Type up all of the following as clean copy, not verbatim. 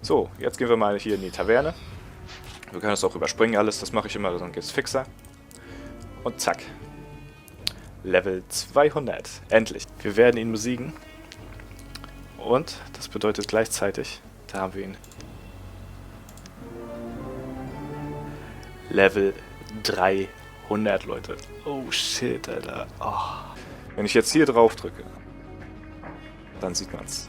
So, jetzt gehen wir mal hier in die Taverne. Wir können das auch überspringen alles, das mache ich immer, dann geht's fixer. Und zack. Level 200. Endlich. Wir werden ihn besiegen. Und das bedeutet gleichzeitig, da haben wir ihn. Level 300, Leute. Oh shit, Alter. Oh. Wenn ich jetzt hier drauf drücke, dann sieht man's.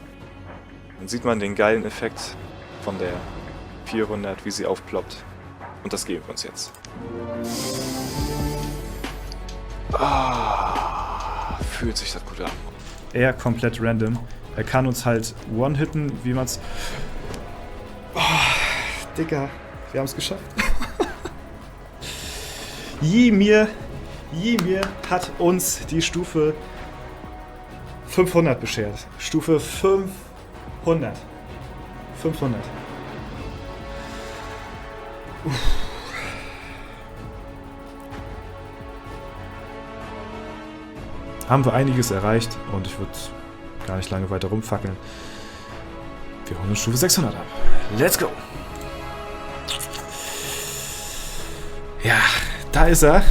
Dann sieht man den geilen Effekt von der 400, wie sie aufploppt. Und das geben wir uns jetzt. Ah, fühlt sich das gut an. Er komplett random. Er kann uns halt one-hitten, wie man's... Oh, Digga, wir haben es geschafft. Ymir hat uns die Stufe 500 beschert. Stufe 500. 500. Haben wir einiges erreicht und ich würde gar nicht lange weiter rumfackeln. Wir holen uns Stufe 600 ab. Let's go! Ja, da ist er.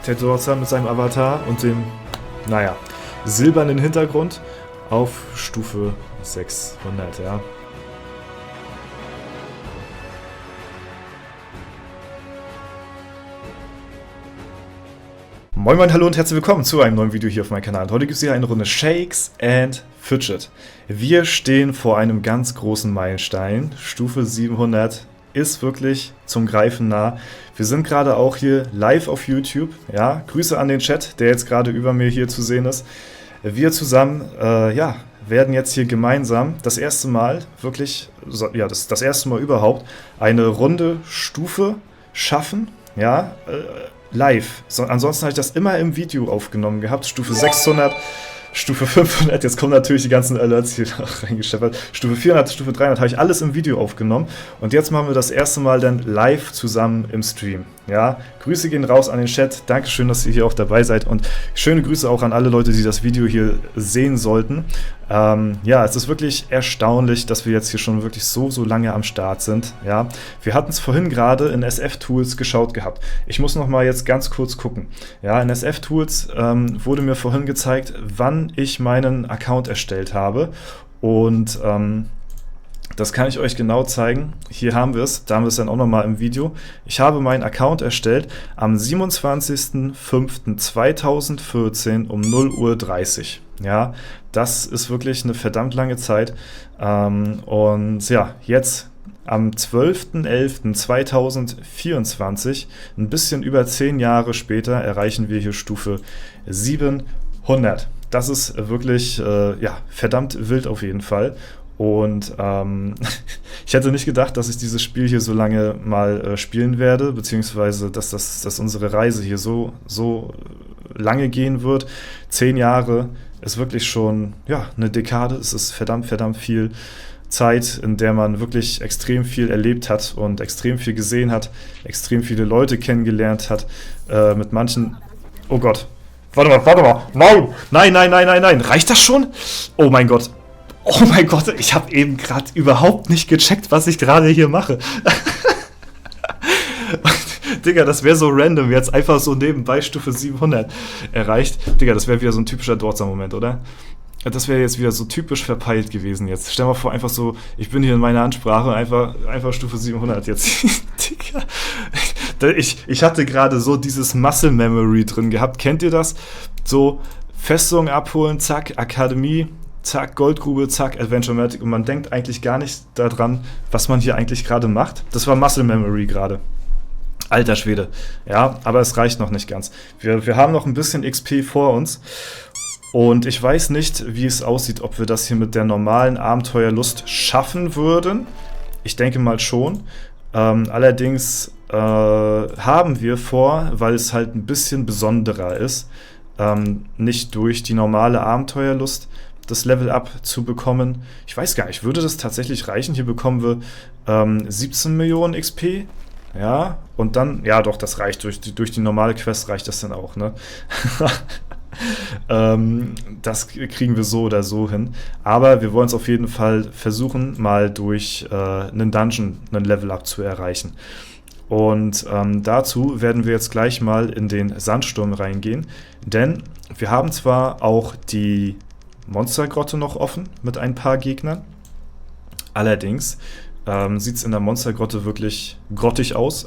Der Dorzer mit seinem Avatar und dem, naja, silbernen Hintergrund auf Stufe 600, ja. Moin moin, hallo und herzlich willkommen zu einem neuen Video hier auf meinem Kanal. Und heute gibt es hier eine Runde Shakes and Fidget. Wir stehen vor einem ganz großen Meilenstein. Stufe 700 ist wirklich zum Greifen nah. Wir sind gerade auch hier live auf YouTube. Ja, Grüße an den Chat, der jetzt gerade über mir hier zu sehen ist. Wir zusammen, werden jetzt hier gemeinsam das erste Mal, wirklich, ja, das erste Mal überhaupt, eine runde Stufe schaffen. Ja, live. Ansonsten habe ich das immer im Video aufgenommen gehabt. Stufe 600, Stufe 500, jetzt kommen natürlich die ganzen Alerts hier reingescheppert. Stufe 400, Stufe 300 habe ich alles im Video aufgenommen. Und jetzt machen wir das erste Mal dann live zusammen im Stream. Ja, Grüße gehen raus an den Chat. Dankeschön, dass ihr hier auch dabei seid. Und schöne Grüße auch an alle Leute, die das Video hier sehen sollten. Ja, es ist wirklich erstaunlich, dass wir jetzt hier schon wirklich so lange am Start sind. Ja, wir hatten es vorhin gerade in SF-Tools geschaut gehabt. Ich muss noch mal jetzt ganz kurz gucken. Ja, in SF-Tools wurde mir vorhin gezeigt, wann ich meinen Account erstellt habe. Und das kann ich euch genau zeigen. Hier haben wir es. Da haben wir es dann auch nochmal im Video. Ich habe meinen Account erstellt am 27.05.2014 um 0:30 Uhr. Ja, das ist wirklich eine verdammt lange Zeit. Und ja, jetzt am 12.11.2024, ein bisschen über 10 Jahre später, erreichen wir hier Stufe 700. Das ist wirklich verdammt wild auf jeden Fall. Und ich hätte nicht gedacht, dass ich dieses Spiel hier so lange mal spielen werde, beziehungsweise dass unsere Reise hier so lange gehen wird. 10 Jahre ist wirklich schon eine Dekade. Es ist verdammt viel Zeit, in der man wirklich extrem viel erlebt hat und extrem viel gesehen hat, extrem viele Leute kennengelernt hat, mit manchen... Oh Gott. Warte mal. Nein. Reicht das schon? Oh mein Gott, ich habe eben gerade überhaupt nicht gecheckt, was ich gerade hier mache. Digga, das wäre so random, jetzt einfach so nebenbei Stufe 700 erreicht. Digga, das wäre wieder so ein typischer Dorzer-Moment, oder? Das wäre jetzt wieder so typisch verpeilt gewesen jetzt. Stell mal vor, einfach so, ich bin hier in meiner Ansprache, einfach Stufe 700 jetzt. Digga. Ich hatte gerade so dieses Muscle Memory drin gehabt. Kennt ihr das? So, Festung abholen, zack, Akademie, zack, Goldgrube, zack, Adventure-Matic. Und man denkt eigentlich gar nicht daran, was man hier eigentlich gerade macht. Das war Muscle Memory gerade. Alter Schwede. Ja, aber es reicht noch nicht ganz. Wir haben noch ein bisschen XP vor uns. Und ich weiß nicht, wie es aussieht, ob wir das hier mit der normalen Abenteuerlust schaffen würden. Ich denke mal schon. Allerdings haben wir vor, weil es halt ein bisschen besonderer ist, nicht durch die normale Abenteuerlust das Level-Up zu bekommen. Ich weiß gar nicht, würde das tatsächlich reichen? Hier bekommen wir 17 Millionen XP. Ja, und dann, ja doch, das reicht. Durch die normale Quest reicht das dann auch, ne? Das kriegen wir so oder so hin. Aber wir wollen es auf jeden Fall versuchen, mal durch einen Dungeon einen Level-Up zu erreichen. Und dazu werden wir jetzt gleich mal in den Sandsturm reingehen. Denn wir haben zwar auch die Monstergrotte noch offen mit ein paar Gegnern. Allerdings sieht es in der Monstergrotte wirklich grottig aus,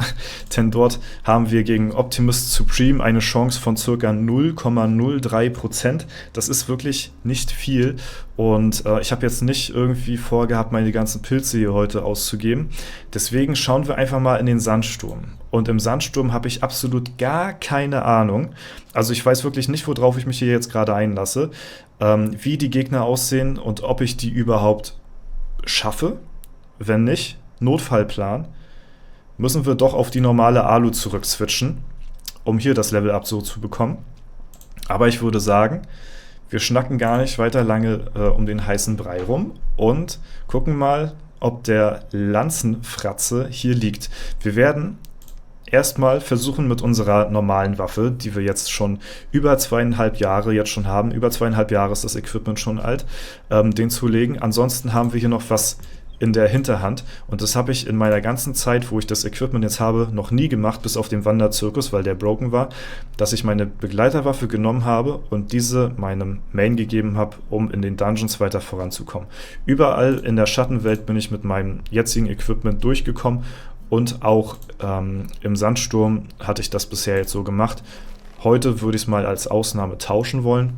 denn dort haben wir gegen Optimus Supreme eine Chance von ca. 0,03%. Das ist wirklich nicht viel und ich habe jetzt nicht irgendwie vorgehabt, meine ganzen Pilze hier heute auszugeben. Deswegen schauen wir einfach mal in den Sandsturm. Und im Sandsturm habe ich absolut gar keine Ahnung. Also ich weiß wirklich nicht, worauf ich mich hier jetzt gerade einlasse, wie die Gegner aussehen und ob ich die überhaupt schaffe. Wenn nicht, Notfallplan, müssen wir doch auf die normale Alu zurückswitchen, um hier das Level-Up so zu bekommen. Aber ich würde sagen, wir schnacken gar nicht weiter lange um den heißen Brei rum und gucken mal, ob der Lanzenfratze hier liegt. Wir werden erstmal versuchen mit unserer normalen Waffe, die wir jetzt schon über 2,5 Jahre jetzt schon haben, über 2,5 Jahre ist das Equipment schon alt, den zu legen. Ansonsten haben wir hier noch was in der Hinterhand und das habe ich in meiner ganzen Zeit, wo ich das Equipment jetzt habe, noch nie gemacht, bis auf den Wanderzirkus, weil der broken war, dass ich meine Begleiterwaffe genommen habe und diese meinem Main gegeben habe, um in den Dungeons weiter voranzukommen. Überall in der Schattenwelt bin ich mit meinem jetzigen Equipment durchgekommen und auch im Sandsturm hatte ich das bisher jetzt so gemacht. Heute würde ich es mal als Ausnahme tauschen wollen,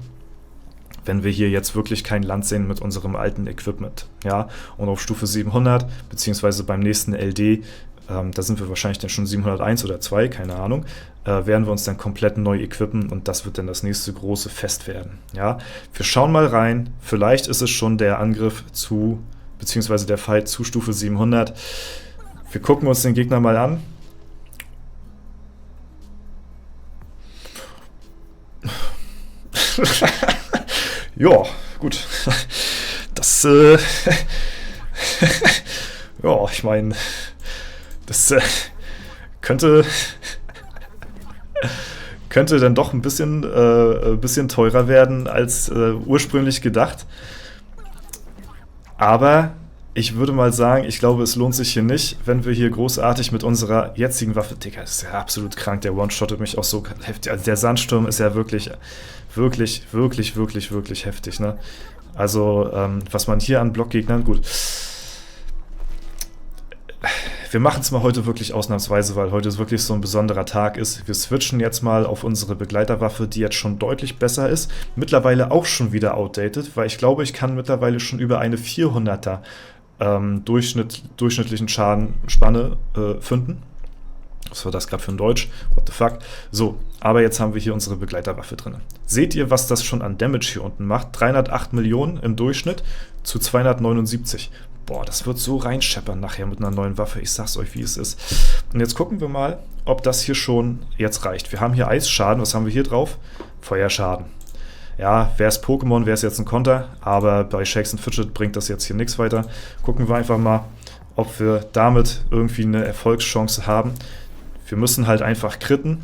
wenn wir hier jetzt wirklich kein Land sehen mit unserem alten Equipment. Ja? Und auf Stufe 700, beziehungsweise beim nächsten LD, da sind wir wahrscheinlich dann schon 701 oder 2, keine Ahnung, werden wir uns dann komplett neu equippen und das wird dann das nächste große Fest werden. Ja? Wir schauen mal rein, vielleicht ist es schon der Angriff zu, beziehungsweise der Fight zu Stufe 700. Wir gucken uns den Gegner mal an. Ja, gut. Das, ja, ich meine, das könnte dann doch ein bisschen teurer werden als ursprünglich gedacht. Aber ich würde mal sagen, ich glaube, es lohnt sich hier nicht, wenn wir hier großartig mit unserer jetzigen Waffe... Digga, das ist ja absolut krank, der One-Shottet mich auch so heftig. Also der Sandsturm ist ja wirklich heftig, ne? Also, was man hier an Blockgegnern... Gut. Wir machen es mal heute wirklich ausnahmsweise, weil heute wirklich so ein besonderer Tag ist. Wir switchen jetzt mal auf unsere Begleiterwaffe, die jetzt schon deutlich besser ist. Mittlerweile auch schon wieder outdated, weil ich glaube, ich kann mittlerweile schon über eine 400er durchschnittlichen Schadenspanne finden. Was war das gerade für ein Deutsch? What the fuck? So, aber jetzt haben wir hier unsere Begleiterwaffe drin. Seht ihr, was das schon an Damage hier unten macht? 308 Millionen im Durchschnitt zu 279. Boah, das wird so reinscheppern nachher mit einer neuen Waffe. Ich sag's euch, wie es ist. Und jetzt gucken wir mal, ob das hier schon jetzt reicht. Wir haben hier Eisschaden. Was haben wir hier drauf? Feuerschaden. Ja, wäre es Pokémon, wäre es jetzt ein Konter. Aber bei Shakes and Fidget bringt das jetzt hier nichts weiter. Gucken wir einfach mal, ob wir damit irgendwie eine Erfolgschance haben. Wir müssen halt einfach critten.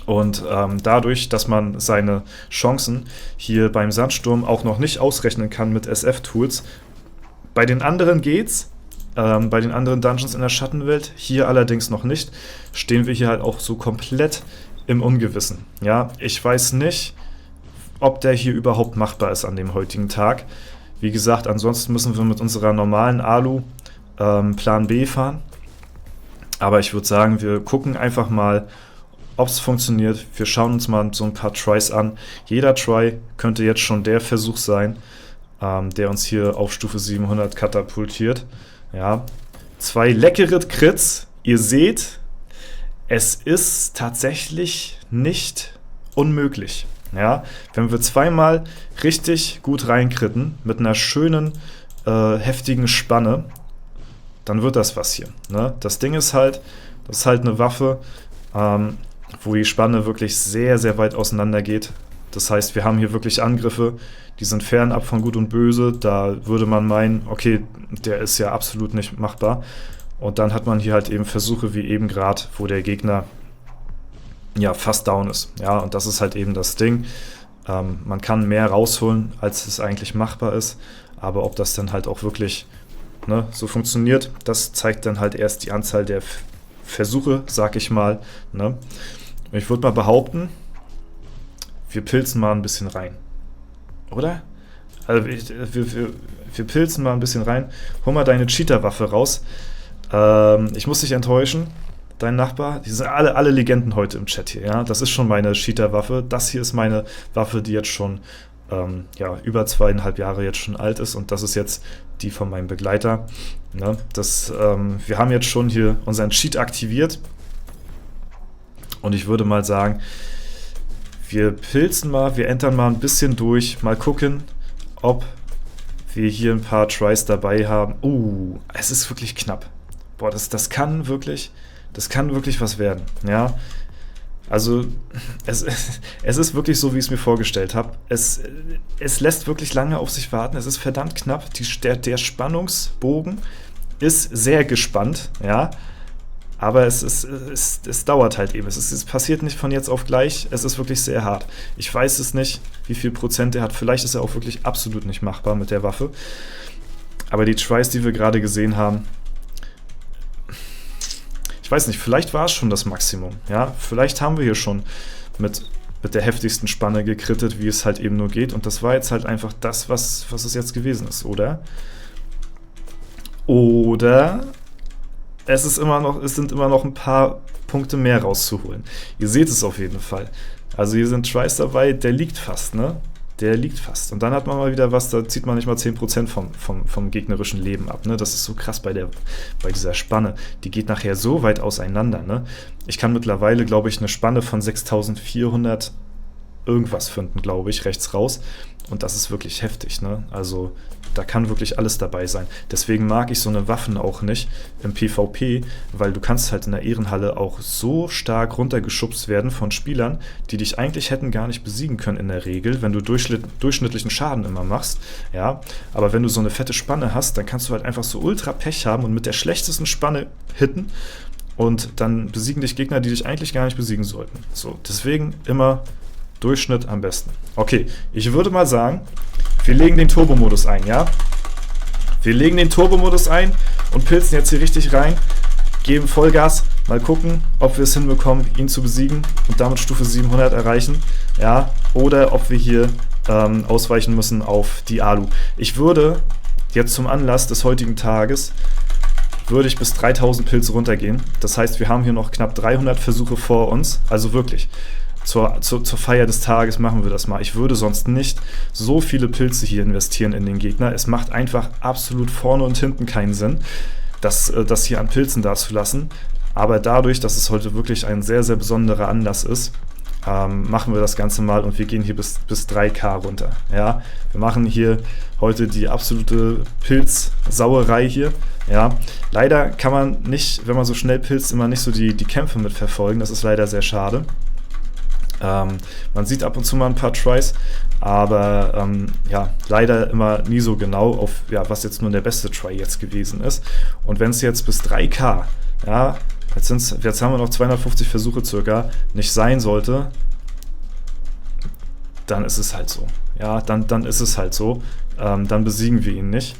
Und dadurch, dass man seine Chancen hier beim Sandsturm auch noch nicht ausrechnen kann mit SF-Tools, bei den anderen geht's, bei den anderen Dungeons in der Schattenwelt, hier allerdings noch nicht, stehen wir hier halt auch so komplett im Ungewissen. Ja, ich weiß nicht, ob der hier überhaupt machbar ist an dem heutigen Tag. Wie gesagt, ansonsten müssen wir mit unserer normalen Alu Plan B fahren. Aber ich würde sagen, wir gucken einfach mal, ob es funktioniert. Wir schauen uns mal so ein paar Tries an. Jeder Try könnte jetzt schon der Versuch sein, der uns hier auf Stufe 700 katapultiert. Ja, 2 leckere Crits. Ihr seht, es ist tatsächlich nicht unmöglich. Ja, wenn wir zweimal richtig gut reinkritten, mit einer schönen, heftigen Spanne, dann wird das was hier. Ne? Das Ding ist halt, das ist halt eine Waffe, wo die Spanne wirklich sehr, sehr weit auseinander geht. Das heißt, wir haben hier wirklich Angriffe, die sind fernab von Gut und Böse. Da würde man meinen, okay, der ist ja absolut nicht machbar. Und dann hat man hier halt eben Versuche wie eben gerade, wo der Gegner ja, fast down ist. Ja, und das ist halt eben das Ding. Man kann mehr rausholen, als es eigentlich machbar ist. Aber ob das dann halt auch wirklich, ne, so funktioniert, das zeigt dann halt erst die Anzahl der Versuche, sag ich mal. Ne? Ich würde mal behaupten, wir pilzen mal ein bisschen rein. Oder? Also wir pilzen mal ein bisschen rein. Hol mal deine Cheater-Waffe raus. Ich muss dich enttäuschen. Dein Nachbar, die sind alle Legenden heute im Chat hier, ja. Das ist schon meine Cheater-Waffe. Das hier ist meine Waffe, die jetzt schon ja, über 2,5 Jahre jetzt schon alt ist. Und das ist jetzt die von meinem Begleiter. Ne? Wir haben jetzt schon hier unseren Cheat aktiviert. Und ich würde mal sagen, wir pilzen mal, wir entern mal ein bisschen durch, mal gucken, ob wir hier ein paar Tries dabei haben. Es ist wirklich knapp. Boah, das kann wirklich was werden, ja. Also, es ist wirklich so, wie ich es mir vorgestellt habe. Es lässt wirklich lange auf sich warten. Es ist verdammt knapp. Der Spannungsbogen ist sehr gespannt, ja. Aber es dauert halt eben. Es passiert nicht von jetzt auf gleich. Es ist wirklich sehr hart. Ich weiß es nicht, wie viel Prozent er hat. Vielleicht ist er auch wirklich absolut nicht machbar mit der Waffe. Aber die Tries, die wir gerade gesehen haben, ich weiß nicht, vielleicht war es schon das Maximum. Ja? Vielleicht haben wir hier schon mit der heftigsten Spanne gekrittet, wie es halt eben nur geht. Und das war jetzt halt einfach das, was es jetzt gewesen ist, oder? Oder es sind immer noch ein paar Punkte mehr rauszuholen. Ihr seht es auf jeden Fall. Also hier sind Tries dabei, der liegt fast, ne? Der liegt fast. Und dann hat man mal wieder was, da zieht man nicht mal 10% vom gegnerischen Leben ab, ne? Das ist so krass bei dieser Spanne. Die geht nachher so weit auseinander, ne? Ich kann mittlerweile, glaube ich, eine Spanne von 6400 irgendwas finden, glaube ich, rechts raus. Und das ist wirklich heftig, ne? Also da kann wirklich alles dabei sein. Deswegen mag ich so eine Waffen auch nicht im PvP, weil du kannst halt in der Ehrenhalle auch so stark runtergeschubst werden von Spielern, die dich eigentlich hätten gar nicht besiegen können in der Regel, wenn du durchschnittlichen Schaden immer machst, ja. Aber wenn du so eine fette Spanne hast, dann kannst du halt einfach so ultra Pech haben und mit der schlechtesten Spanne hitten und dann besiegen dich Gegner, die dich eigentlich gar nicht besiegen sollten. So, deswegen immer Durchschnitt am besten. Okay, ich würde mal sagen, wir legen den Turbo-Modus ein, ja? Wir legen den Turbo-Modus ein und pilzen jetzt hier richtig rein, geben Vollgas, mal gucken, ob wir es hinbekommen, ihn zu besiegen und damit Stufe 700 erreichen, ja? Oder ob wir hier ausweichen müssen auf die Alu. Ich würde jetzt zum Anlass des heutigen Tages würde ich bis 3000 Pilze runtergehen. Das heißt, wir haben hier noch knapp 300 Versuche vor uns, also wirklich. Zur Feier des Tages machen wir das mal. Ich würde sonst nicht so viele Pilze hier investieren in den Gegner. Es macht einfach absolut vorne und hinten keinen Sinn, das hier an Pilzen dazulassen. Aber dadurch, dass es heute wirklich ein sehr, sehr besonderer Anlass ist, machen wir das Ganze mal und wir gehen hier bis 3K runter. Ja? Wir machen hier heute die absolute Pilzsauerei hier. Ja? Leider kann man nicht, wenn man so schnell pilzt, immer nicht so die Kämpfe mitverfolgen. Das ist leider sehr schade. Man sieht ab und zu mal ein paar Tries, aber ja, leider immer nie so genau auf, ja, was jetzt nun der beste Try jetzt gewesen ist. Und wenn es jetzt bis 3K, ja, jetzt haben wir noch 250 Versuche circa, nicht sein sollte, dann ist es halt so. Ja, dann ist es halt so. Dann besiegen wir ihn nicht.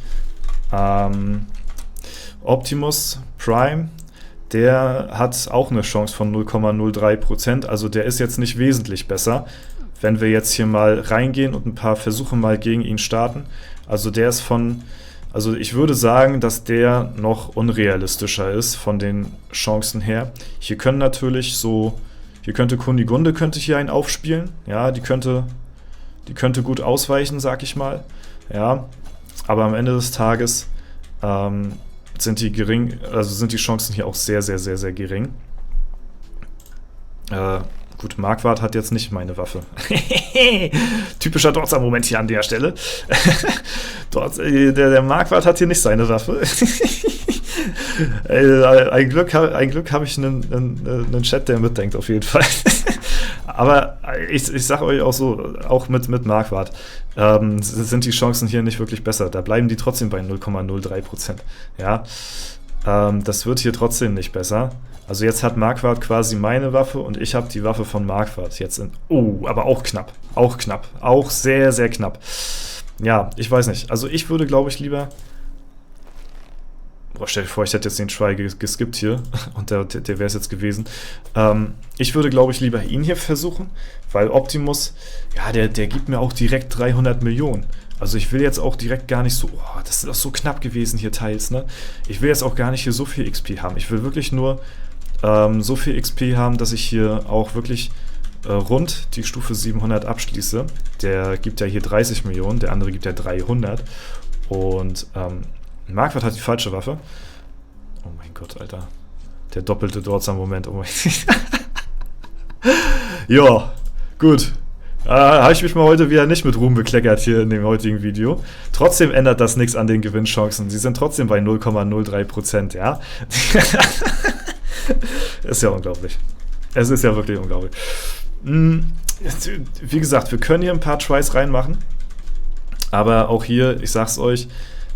Optimus Prime, der hat auch eine Chance von 0,03%, also der ist jetzt nicht wesentlich besser, wenn wir jetzt hier mal reingehen und ein paar Versuche mal gegen ihn starten. Also der ist also ich würde sagen, dass der noch unrealistischer ist von den Chancen her. Hier können natürlich hier könnte Kunigunde hier einen aufspielen, ja, die könnte gut ausweichen, sag ich mal, ja, aber am Ende des Tages sind die Chancen hier auch sehr, sehr, sehr, sehr gering. Gut, Marquardt hat jetzt nicht meine Waffe. Typischer Dortzer-Moment hier an der Stelle. Der Marquardt hat hier nicht seine Waffe. Ein Glück habe ich einen Chat, der mitdenkt, auf jeden Fall. Aber ich sage euch auch so, auch mit Marquardt, sind die Chancen hier nicht wirklich besser. Da bleiben die trotzdem bei 0,03%. Ja, das wird hier trotzdem nicht besser. Also jetzt hat Marquardt quasi meine Waffe und ich habe die Waffe von Marquardt jetzt in... Oh, aber auch knapp. Auch knapp. Auch sehr, sehr knapp. Ja, ich weiß nicht. Also ich würde, glaube ich, lieber... Boah, stell dir vor, ich hätte jetzt den Try geskippt hier und der wäre es jetzt gewesen. Ich würde, glaube ich, lieber ihn hier versuchen, weil Optimus, ja, der gibt mir auch direkt 300 Millionen. Also ich will jetzt auch direkt gar nicht so, oh, das ist doch so knapp gewesen hier teils, ne? Ich will jetzt auch gar nicht hier so viel XP haben. Ich will wirklich nur so viel XP haben, dass ich hier auch wirklich rund die Stufe 700 abschließe. Der gibt ja hier 30 Millionen, der andere gibt ja 300. Und Marquardt hat die falsche Waffe. Oh mein Gott, Alter. Der doppelte dort am Moment. Oh mein Gott. Ja, gut. Habe ich mich mal heute wieder nicht mit Ruhm bekleckert hier in dem heutigen Video. Trotzdem ändert das nichts an den Gewinnchancen. Sie sind trotzdem bei 0,03%, ja? Ist ja unglaublich. Es ist ja wirklich unglaublich. Wie gesagt, wir können hier ein paar Tries reinmachen. Aber auch hier, ich sag's euch,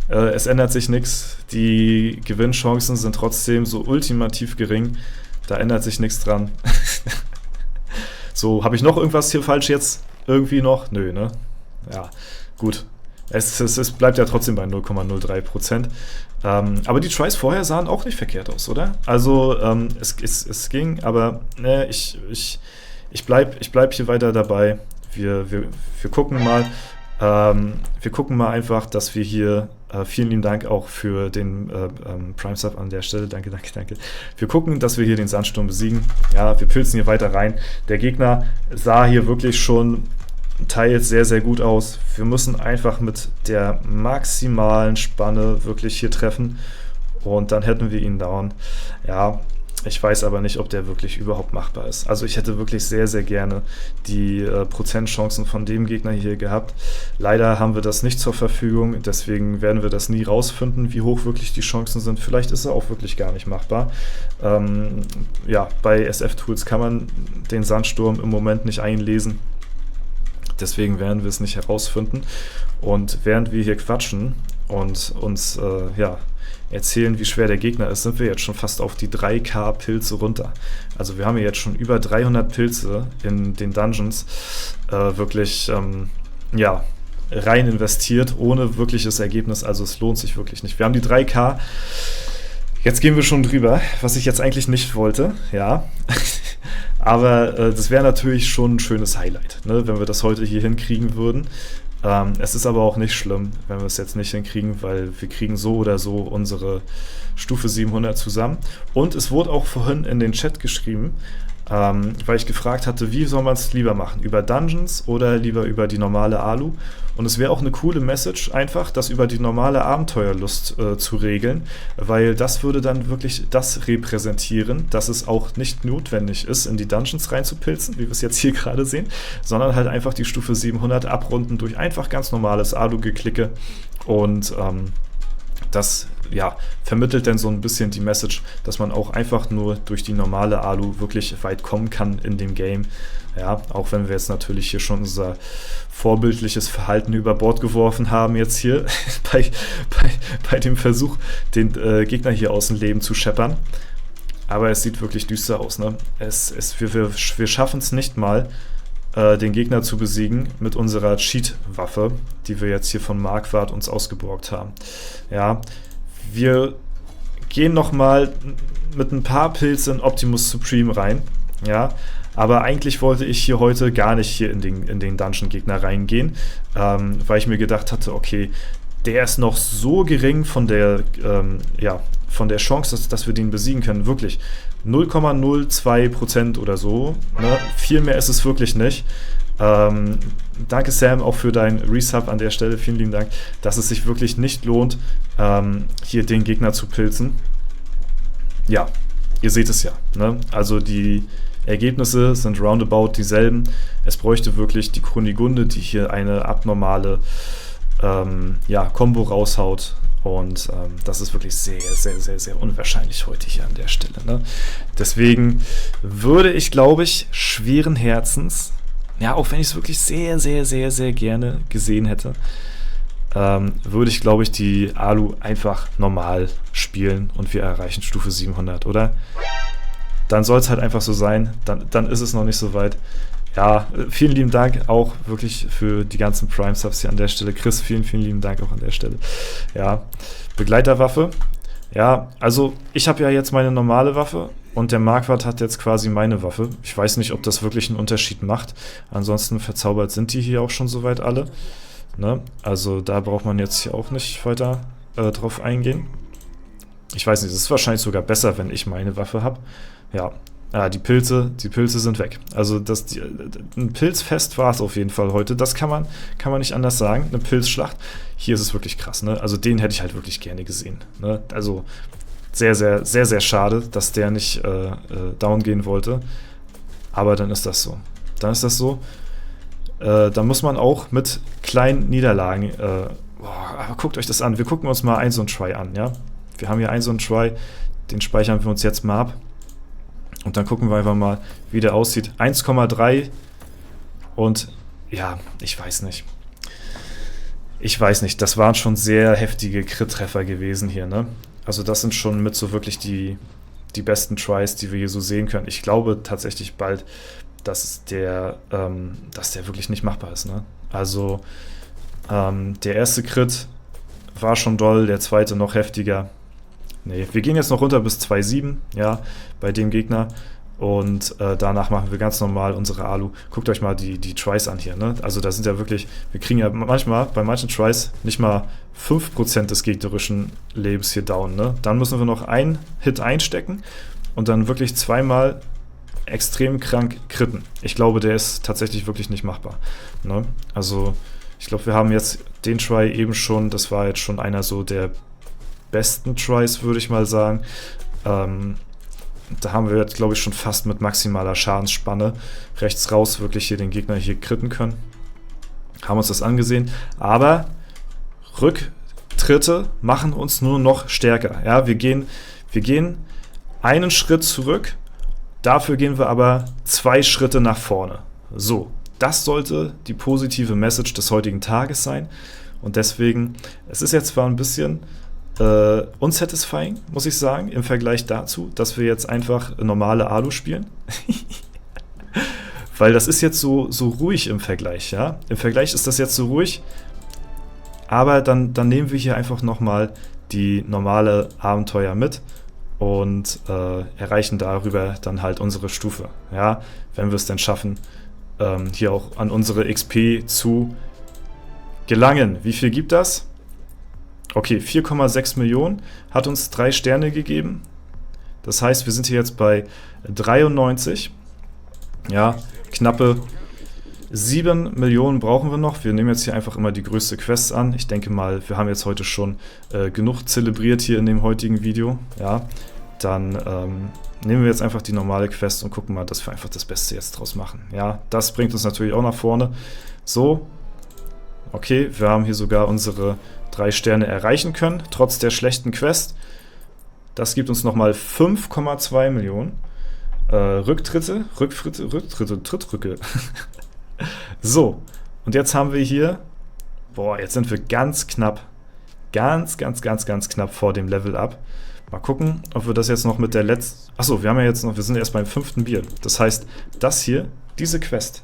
es ändert sich nichts. Die Gewinnchancen sind trotzdem so ultimativ gering. Da ändert sich nichts dran. So, habe ich noch irgendwas hier falsch jetzt? Irgendwie noch? Nö, ne? Ja, gut. Es bleibt ja trotzdem bei 0,03%. Aber die Tries vorher sahen auch nicht verkehrt aus, oder? Also, es ging, aber ne, ich bleib hier weiter dabei. Wir gucken mal. Wir gucken mal einfach, dass wir hier, vielen lieben Dank auch für den Prime Sub an der Stelle, danke. Wir gucken, dass wir hier den Sandsturm besiegen. Ja, wir pilzen hier weiter rein. Der Gegner sah hier wirklich schon teils sehr, sehr gut aus. Wir müssen einfach mit der maximalen Spanne wirklich hier treffen und dann hätten wir ihn down. Ja, ich weiß aber nicht, ob der wirklich überhaupt machbar ist. Also ich hätte wirklich sehr, sehr gerne die Prozentchancen von dem Gegner hier gehabt. Leider haben wir das nicht zur Verfügung, deswegen werden wir das nie rausfinden, wie hoch wirklich die Chancen sind. Vielleicht ist er auch wirklich gar nicht machbar. Ja, bei SF Tools kann man den Sandsturm im Moment nicht einlesen. Deswegen werden wir es nicht herausfinden. Und während wir hier quatschen und uns, ja, erzählen, wie schwer der Gegner ist, sind wir jetzt schon fast auf die 3K Pilze runter. Also wir haben hier jetzt schon über 300 Pilze in den Dungeons wirklich ja, rein investiert, ohne wirkliches Ergebnis. Also es lohnt sich wirklich nicht. Wir haben die 3K. Jetzt gehen wir schon drüber, was ich jetzt eigentlich nicht wollte, ja. Aber das wäre natürlich schon ein schönes Highlight, ne, wenn wir das heute hier hinkriegen würden. Es ist aber auch nicht schlimm, wenn wir es jetzt nicht hinkriegen, weil wir kriegen so oder so unsere Stufe 700 zusammen. Und es wurde auch vorhin in den Chat geschrieben, weil ich gefragt hatte, wie soll man es lieber machen, über Dungeons oder lieber über die normale Alu. Und es wäre auch eine coole Message, einfach das über die normale Abenteuerlust zu regeln, weil das würde dann wirklich das repräsentieren, dass es auch nicht notwendig ist, in die Dungeons reinzupilzen, wie wir es jetzt hier gerade sehen, sondern halt einfach die Stufe 700 abrunden durch einfach ganz normales Alu-Geklicke und das, ja, vermittelt dann so ein bisschen die Message, dass man auch einfach nur durch die normale Alu wirklich weit kommen kann in dem Game. Ja, auch wenn wir jetzt natürlich hier schon unser vorbildliches Verhalten über Bord geworfen haben, jetzt hier bei dem Versuch, den Gegner hier aus dem Leben zu scheppern. Aber es sieht wirklich düster aus, ne? Wir schaffen es nicht mal, den Gegner zu besiegen mit unserer Cheat-Waffe, die wir jetzt hier von Marquardt uns ausgeborgt haben. Ja, wir gehen nochmal mit ein paar Pilzen in Optimus Supreme rein, ja, aber eigentlich wollte ich hier heute gar nicht hier in den Dungeon-Gegner reingehen, weil ich mir gedacht hatte, okay, der ist noch so gering von der, ja, von der Chance, dass wir den besiegen können, wirklich 0,02% oder so, ne? Viel mehr ist es wirklich nicht. Danke Sam auch für dein Resub an der Stelle, vielen lieben Dank, dass es sich wirklich nicht lohnt, hier den Gegner zu pilzen. Ja, ihr seht es ja, ne? Also die Ergebnisse sind roundabout dieselben. Es bräuchte wirklich die Kunigunde, die hier eine abnormale ja, Combo raushaut. Und das ist wirklich sehr, sehr, sehr, sehr unwahrscheinlich heute hier an der Stelle, ne? Deswegen würde ich, glaube ich, schweren Herzens, ja, auch wenn ich es wirklich sehr, sehr, sehr, sehr gerne gesehen hätte, würde ich, glaube ich, die Alu einfach normal spielen und wir erreichen Stufe 700, oder? dann soll es halt einfach so sein. Dann ist es noch nicht so weit. Ja, vielen lieben Dank auch wirklich für die ganzen Prime-Subs hier an der Stelle. Chris, vielen, vielen lieben Dank auch an der Stelle. Ja, Begleiterwaffe. Ja, also ich habe ja jetzt meine normale Waffe und der Marquardt hat jetzt quasi meine Waffe. Ich weiß nicht, ob das wirklich einen Unterschied macht. Ansonsten verzaubert sind die hier auch schon soweit alle. Ne? Also da braucht man jetzt hier auch nicht weiter drauf eingehen. Ich weiß nicht, es ist wahrscheinlich sogar besser, wenn ich meine Waffe habe. Ja. Die Pilze sind weg. Also ein Pilzfest war es auf jeden Fall heute. Das kann man nicht anders sagen. Eine Pilzschlacht. Hier ist es wirklich krass, ne? Also den hätte ich halt wirklich gerne gesehen. Ne? Also sehr, sehr, sehr, sehr schade, dass der nicht down gehen wollte. Aber dann ist das so. Da muss man auch mit kleinen Niederlagen. Aber guckt euch das an. Wir gucken uns mal ein so ein Try an, ja? Wir haben hier ein so ein Try. Den speichern wir uns jetzt mal ab. Und dann gucken wir einfach mal, wie der aussieht. 1,3 und ja, ich weiß nicht. Das waren schon sehr heftige Crit-Treffer gewesen hier, ne? Also das sind schon mit so wirklich die besten Tries, die wir hier so sehen können. Ich glaube tatsächlich bald, dass der wirklich nicht machbar ist, ne? Also der erste Crit war schon doll, der zweite noch heftiger. Nee, wir gehen jetzt noch runter bis 2,7, ja, bei dem Gegner. Und danach machen wir ganz normal unsere Alu. Guckt euch mal die Tries an hier, ne? Also da sind ja wirklich, wir kriegen ja manchmal, bei manchen Tries, nicht mal 5% des gegnerischen Lebens hier down, ne? Dann müssen wir noch einen Hit einstecken und dann wirklich zweimal extrem krank critten. Ich glaube, der ist tatsächlich wirklich nicht machbar, ne? Also ich glaube, wir haben jetzt den Try eben schon, das war jetzt schon einer so der besten Tries, würde ich mal sagen. Da haben wir jetzt, glaube ich, schon fast mit maximaler Schadensspanne rechts raus wirklich hier den Gegner hier critten können. Haben uns das angesehen. Aber Rücktritte machen uns nur noch stärker. Ja, wir gehen einen Schritt zurück, dafür gehen wir aber 2 Schritte nach vorne. So, das sollte die positive Message des heutigen Tages sein. Und deswegen, es ist jetzt zwar ein bisschen unsatisfying, muss ich sagen, im Vergleich dazu, dass wir jetzt einfach normale Alu spielen. Weil das ist jetzt so ruhig im Vergleich, ja. Im Vergleich ist das jetzt so ruhig, aber dann nehmen wir hier einfach nochmal die normale Abenteuer mit und erreichen darüber dann halt unsere Stufe, ja. Wenn wir es denn schaffen, hier auch an unsere XP zu gelangen. Wie viel gibt das? Okay, 4,6 Millionen hat uns 3 Sterne gegeben. Das heißt, wir sind hier jetzt bei 93. Ja, knappe 7 Millionen brauchen wir noch. Wir nehmen jetzt hier einfach immer die größte Quest an. Ich denke mal, wir haben jetzt heute schon genug zelebriert hier in dem heutigen Video. Ja, dann nehmen wir jetzt einfach die normale Quest und gucken mal, dass wir einfach das Beste jetzt draus machen. Ja, das bringt uns natürlich auch nach vorne. So, okay, wir haben hier sogar unsere 3 Sterne erreichen können, trotz der schlechten Quest. Das gibt uns nochmal 5,2 Millionen. Rücktritte. Trittrücke. So, und jetzt haben wir hier, jetzt sind wir ganz knapp, ganz knapp vor dem Level Up. Mal gucken, ob wir das jetzt noch mit der letzten, achso, wir sind erst beim 5. Bier. Das heißt, das hier, diese Quest,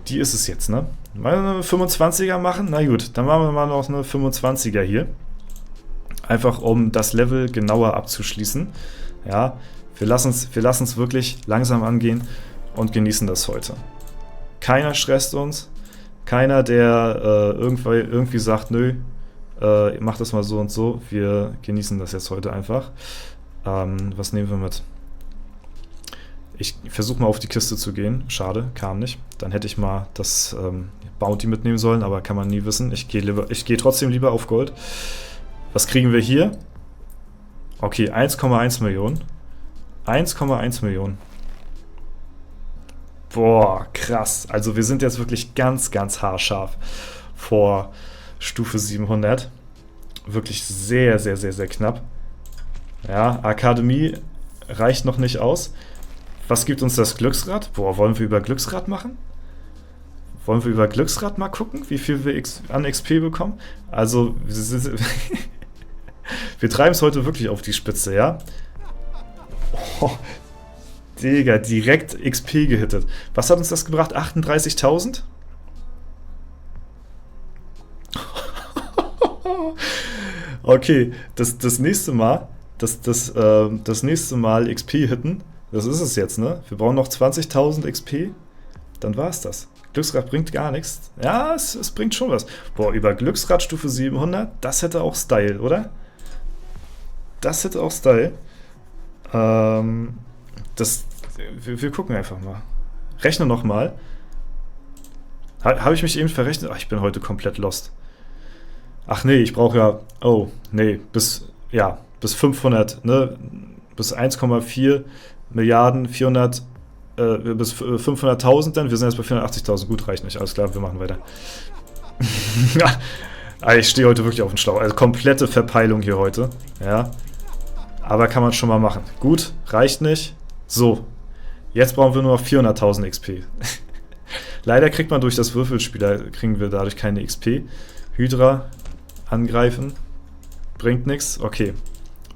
die ist es jetzt, ne? Mal eine 25er machen? Na gut, dann machen wir mal noch eine 25er hier. Einfach um das Level genauer abzuschließen. Ja, wir lassen es wirklich langsam angehen und genießen das heute. Keiner stresst uns. Keiner, der irgendwie sagt, nö, mach das mal so und so. Wir genießen das jetzt heute einfach. Was nehmen wir mit? Ich versuche mal auf die Kiste zu gehen. Schade, kam nicht. Dann hätte ich mal das Bounty mitnehmen sollen, aber kann man nie wissen. Ich gehe trotzdem lieber auf Gold. Was kriegen wir hier? Okay, 1,1 Millionen. 1,1 Millionen. Boah, krass. Also wir sind jetzt wirklich ganz haarscharf vor Stufe 700. Wirklich sehr knapp. Ja, Akademie reicht noch nicht aus. Was gibt uns das Glücksrad? Wollen wir über Glücksrad machen? Wollen wir über Glücksrad mal gucken, wie viel wir an XP bekommen? Also, wir treiben es heute wirklich auf die Spitze, ja? Oh, Digga, direkt XP gehittet. Was hat uns das gebracht? 38.000? Okay, das nächste Mal, das nächste Mal XP hitten, das ist es jetzt, ne? Wir brauchen noch 20.000 XP, dann war es das. Glücksrad bringt gar nichts. Ja, es bringt schon was. Boah, über Glücksrad Stufe 700, das hätte auch Style, oder? Das hätte auch Style. Wir gucken einfach mal. Rechne nochmal. Habe ich mich eben verrechnet? Ach, ich bin heute komplett lost. Ach nee, ich brauche ja... Oh, nee, bis 500, ne? Bis 1,4 Milliarden, 400... bis 500.000 dann. Wir sind jetzt bei 480.000. Gut, reicht nicht. Alles klar, wir machen weiter. Ich stehe heute wirklich auf den Schlauch. Also komplette Verpeilung hier heute. Ja. Aber kann man schon mal machen. Gut, reicht nicht. So. Jetzt brauchen wir nur noch 400.000 XP. Leider kriegt man durch das Würfelspiel, kriegen wir dadurch keine XP. Hydra angreifen. Bringt nichts. Okay.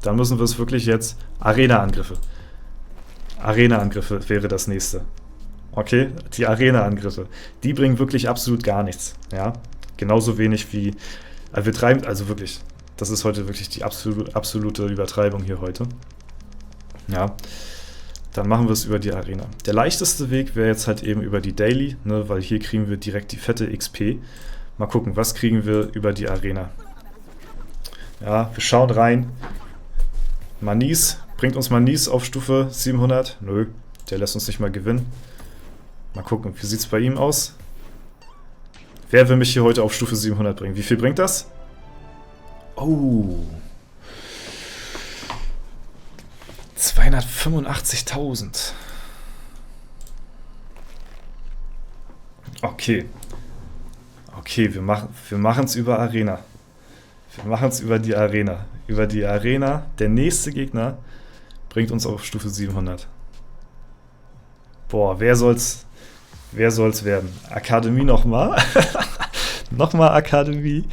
Dann müssen wir es wirklich jetzt... Arena-Angriffe. Arena-Angriffe wäre das nächste. Okay, die Arena-Angriffe. Die bringen wirklich absolut gar nichts. Ja, genauso wenig wie... wir treiben... Also wirklich, das ist heute wirklich die absolute Übertreibung hier heute. Ja, dann machen wir es über die Arena. Der leichteste Weg wäre jetzt halt eben über die Daily, ne, weil hier kriegen wir direkt die fette XP. Mal gucken, was kriegen wir über die Arena. Ja, wir schauen rein. Manis. Bringt uns Manis auf Stufe 700? Nö, der lässt uns nicht mal gewinnen. Mal gucken, wie sieht es bei ihm aus? Wer will mich hier heute auf Stufe 700 bringen? Wie viel bringt das? Oh. 285.000. Okay. Okay, wir machen es über Arena. Wir machen es über die Arena. Über die Arena. Der nächste Gegner bringt uns auf Stufe 700. Boah, wer soll's werden? Akademie nochmal? Nochmal Akademie?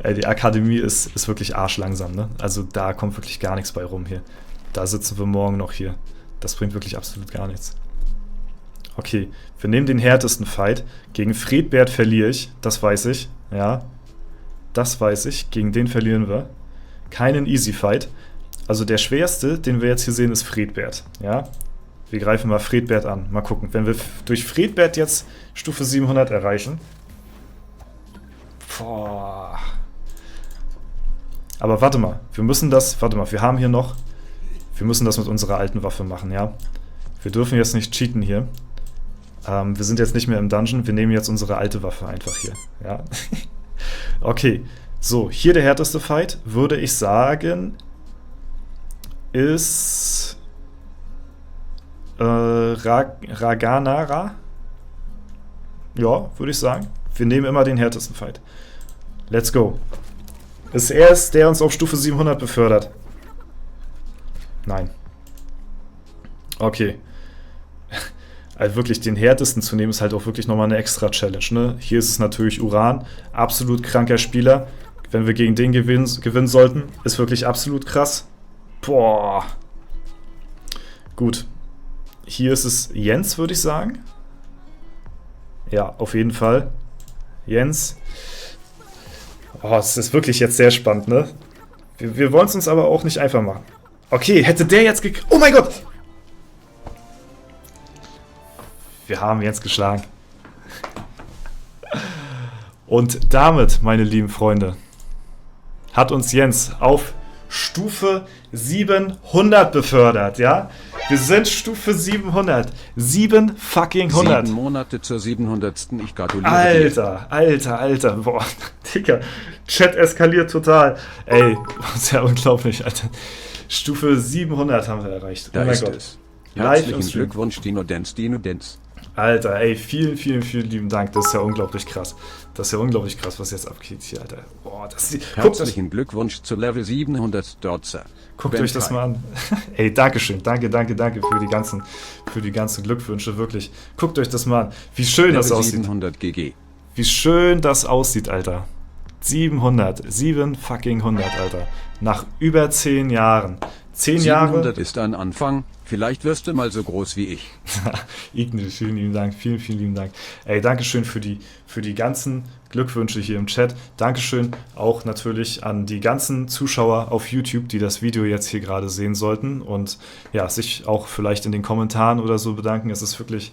Die Akademie ist wirklich arschlangsam, ne? Also da kommt wirklich gar nichts bei rum hier. Da sitzen wir morgen noch hier. Das bringt wirklich absolut gar nichts. Okay, wir nehmen den härtesten Fight. Gegen Fredbert verliere ich, das weiß ich. Ja, das weiß ich. Gegen den verlieren wir. Keinen Easy Fight. Also der schwerste, den wir jetzt hier sehen, ist Fredbert. Ja, wir greifen mal Fredbert an. Mal gucken. Wenn wir durch Fredbert jetzt Stufe 700 erreichen. Boah. Aber warte mal. Wir müssen das... Warte mal, wir haben hier noch... Wir müssen das mit unserer alten Waffe machen, ja. Wir dürfen jetzt nicht cheaten hier. Wir sind jetzt nicht mehr im Dungeon. Wir nehmen jetzt unsere alte Waffe einfach hier. Ja. Okay. So, hier der härteste Fight, würde ich sagen, ist Raganara. Ja, würde ich sagen. Wir nehmen immer den härtesten Fight. Let's go. Ist er es, der uns auf Stufe 700 befördert? Nein. Okay. Also wirklich den härtesten zu nehmen, ist halt auch wirklich nochmal eine extra Challenge. Ne? Hier ist es natürlich Uran. Absolut kranker Spieler. Wenn wir gegen den gewinnen sollten, ist wirklich absolut krass. Boah. Gut. Hier ist es Jens, würde ich sagen. Ja, auf jeden Fall. Jens. Oh, es ist wirklich jetzt sehr spannend, ne? Wir wollen es uns aber auch nicht einfach machen. Okay, hätte der jetzt Oh mein Gott! Wir haben Jens geschlagen. Und damit, meine lieben Freunde, hat uns Jens auf Stufe 700 befördert, ja? Wir sind Stufe 700. 7 fucking 100. 7 Monate zur 700. Ich gratuliere dir. Alter. Boah, Digga. Chat eskaliert total. Ey, das ist ja unglaublich, Alter. Stufe 700 haben wir erreicht. Da oh mein ist Gott. es. Live Herzlichen im Stream. Glückwunsch, Dino Dance. Alter, ey, vielen lieben Dank. Das ist ja unglaublich krass. Das ist ja unglaublich krass, was jetzt abgeht hier, Alter. Boah, Herzlichen Glückwunsch zu Level 700 Dotzer. Guckt euch das mal an. Ey, Dankeschön. Danke für die ganzen Glückwünsche, wirklich. Guckt euch das mal an. Wie schön Level das aussieht. 700 GG. Wie schön das aussieht, Alter. 700. 7 fucking 100, Alter. Nach über 10 Jahren. 10 Jahre. 700 ist ein Anfang, vielleicht wirst du mal so groß wie ich. Ignis, vielen lieben Dank, vielen, vielen lieben Dank. Ey, Dankeschön für die ganzen Glückwünsche hier im Chat. Dankeschön auch natürlich an die ganzen Zuschauer auf YouTube, die das Video jetzt hier gerade sehen sollten und ja, sich auch vielleicht in den Kommentaren oder so bedanken. Es ist wirklich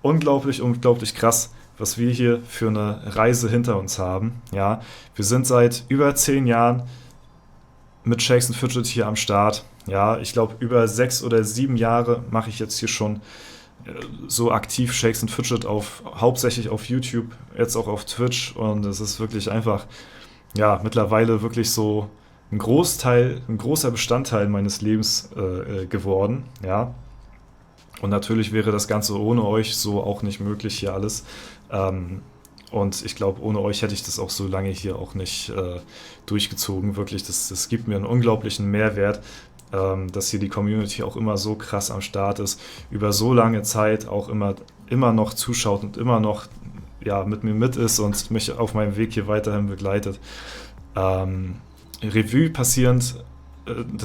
unglaublich, unglaublich krass, was wir hier für eine Reise hinter uns haben. Ja, wir sind seit über 10 Jahren mit Shakes and Fidget hier am Start. Ja, ich glaube, über 6 oder 7 Jahre mache ich jetzt hier schon so aktiv Shakes and Fidget hauptsächlich auf YouTube, jetzt auch auf Twitch, und es ist wirklich einfach, ja, mittlerweile wirklich so ein großer Bestandteil meines Lebens geworden, ja. Und natürlich wäre das Ganze ohne euch so auch nicht möglich hier alles. Und ich glaube, ohne euch hätte ich das auch so lange hier auch nicht durchgezogen. Wirklich, das gibt mir einen unglaublichen Mehrwert, dass hier die Community auch immer so krass am Start ist, über so lange Zeit auch immer noch zuschaut und immer noch, ja, mit mir mit ist und mich auf meinem Weg hier weiterhin begleitet. Das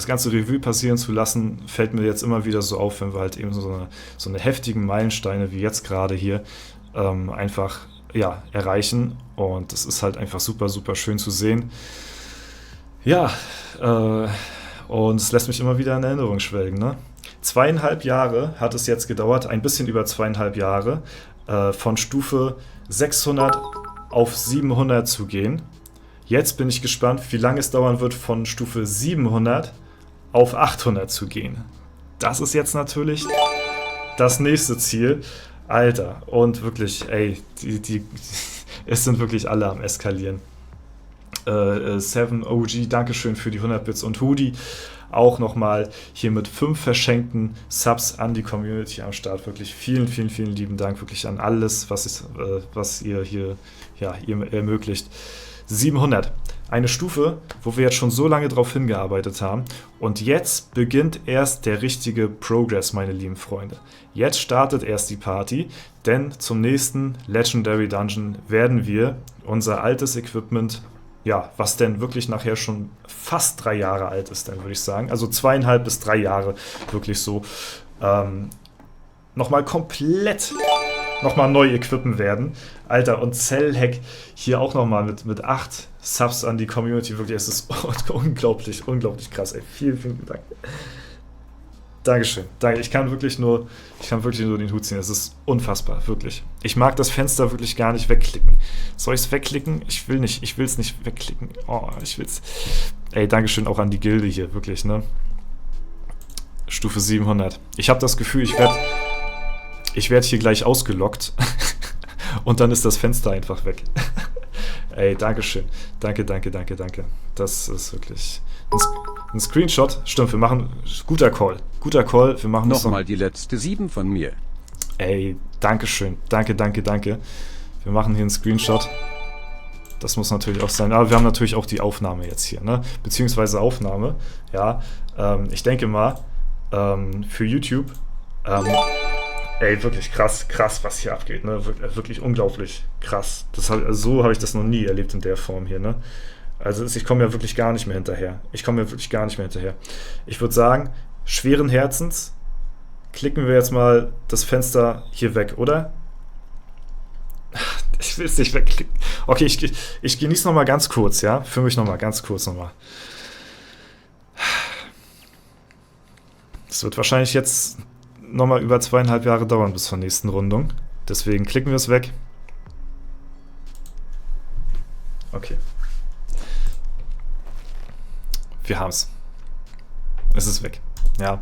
ganze Revue passieren zu lassen, fällt mir jetzt immer wieder so auf, wenn wir halt eben so eine heftigen Meilensteine wie jetzt gerade hier einfach, ja, erreichen, und das ist halt einfach super, super schön zu sehen. Ja, und es lässt mich immer wieder in Erinnerung schwelgen, ne? 2,5 Jahre hat es jetzt gedauert, ein bisschen über 2,5 Jahre, von Stufe 600 auf 700 zu gehen. Jetzt bin ich gespannt, wie lange es dauern wird, von Stufe 700 auf 800 zu gehen. Das ist jetzt natürlich das nächste Ziel. Alter, und wirklich, ey, es sind wirklich alle am Eskalieren. 7OG, Dankeschön für die 100 Bits, und Hoodie auch nochmal hier mit 5 verschenkten Subs an die Community am Start. Wirklich vielen, vielen, vielen lieben Dank wirklich an alles, was ihr hier, ja, ihr ermöglicht. 700. Eine Stufe, wo wir jetzt schon so lange drauf hingearbeitet haben, und jetzt beginnt erst der richtige Progress, meine lieben Freunde. Jetzt startet erst die Party, denn zum nächsten Legendary Dungeon werden wir unser altes Equipment, ja, was denn wirklich nachher schon fast 3 Jahre alt ist, dann würde ich sagen, also 2,5 bis 3 Jahre, wirklich so, nochmal komplett neu equippen werden. Alter, und Cellhack hier auch nochmal mit 8 Subs an die Community. Wirklich, es ist unglaublich, unglaublich krass. Ey, vielen, vielen Dank. Dankeschön. Danke. Ich kann wirklich nur den Hut ziehen. Es ist unfassbar, wirklich. Ich mag das Fenster wirklich gar nicht wegklicken. Soll ich es wegklicken? Ich will es nicht wegklicken. Oh, ich will's. Ey, Dankeschön auch an die Gilde hier, wirklich, ne? Stufe 700. Ich habe das Gefühl, ich werd hier gleich ausgelockt und dann ist das Fenster einfach weg. Ey, Dankeschön. Danke. Das ist wirklich ein Screenshot. Stimmt, wir machen... Guter Call. Wir machen Nochmal die letzte 7 von mir. Ey, Dankeschön. Danke. Wir machen hier einen Screenshot. Das muss natürlich auch sein. Aber wir haben natürlich auch die Aufnahme jetzt hier, ne? Beziehungsweise Aufnahme. Ja, ich denke mal, für YouTube... ey, wirklich krass, was hier abgeht, ne? Wirklich unglaublich krass. So habe ich das noch nie erlebt in der Form hier, ne? Also ich komme ja wirklich gar nicht mehr hinterher. Ich würde sagen, schweren Herzens klicken wir jetzt mal das Fenster hier weg, oder? Ich will es nicht wegklicken. Okay, ich genieße nochmal ganz kurz, ja? Für mich nochmal ganz kurz nochmal. Es wird wahrscheinlich jetzt nochmal über 2,5 Jahre dauern bis zur nächsten Rundung. Deswegen klicken wir es weg. Okay. Wir haben es. Es ist weg. Ja.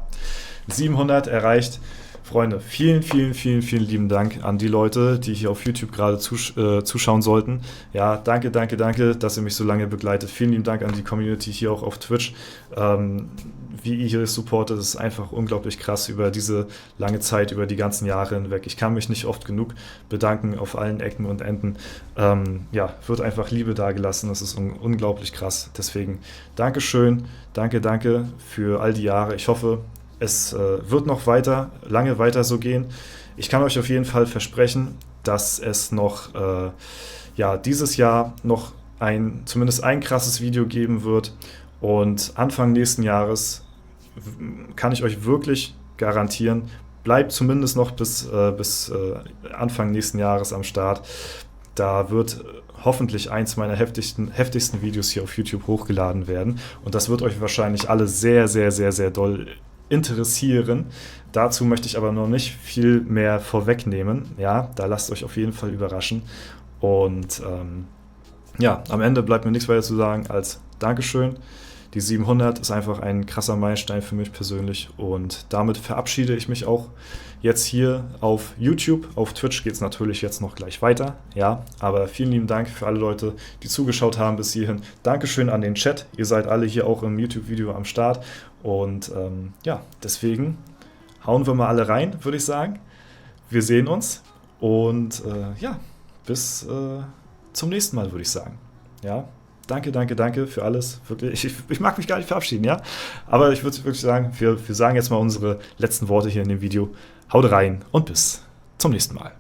700 erreicht. Freunde, vielen, vielen, vielen, vielen lieben Dank an die Leute, die hier auf YouTube gerade zuschauen sollten. Ja, danke, dass ihr mich so lange begleitet. Vielen lieben Dank an die Community hier auch auf Twitch. Wie ihr hier supportet, ist einfach unglaublich krass über diese lange Zeit, über die ganzen Jahre hinweg. Ich kann mich nicht oft genug bedanken auf allen Ecken und Enden. Ja, wird einfach Liebe dagelassen. Das ist unglaublich krass. Deswegen Dankeschön, danke für all die Jahre. Ich hoffe, es wird noch lange weiter so gehen. Ich kann euch auf jeden Fall versprechen, dass es noch dieses Jahr noch zumindest ein krasses Video geben wird, und Anfang nächsten Jahres kann ich euch wirklich garantieren, bleibt zumindest noch bis Anfang nächsten Jahres am Start. Da wird hoffentlich eins meiner heftigsten Videos hier auf YouTube hochgeladen werden. Und das wird euch wahrscheinlich alle sehr, sehr, sehr, sehr doll interessieren. Dazu möchte ich aber noch nicht viel mehr vorwegnehmen. Ja, da lasst euch auf jeden Fall überraschen. Und ja, am Ende bleibt mir nichts weiter zu sagen als Dankeschön. Die 700 ist einfach ein krasser Meilenstein für mich persönlich und damit verabschiede ich mich auch jetzt hier auf YouTube. Auf Twitch geht es natürlich jetzt noch gleich weiter, ja, aber vielen lieben Dank für alle Leute, die zugeschaut haben bis hierhin. Dankeschön an den Chat, ihr seid alle hier auch im YouTube-Video am Start und ja, deswegen hauen wir mal alle rein, würde ich sagen. Wir sehen uns und ja, bis zum nächsten Mal, würde ich sagen, ja. Danke, danke, danke für alles. Wirklich, ich mag mich gar nicht verabschieden, ja? Aber ich würde wirklich sagen, wir sagen jetzt mal unsere letzten Worte hier in dem Video. Haut rein und bis zum nächsten Mal.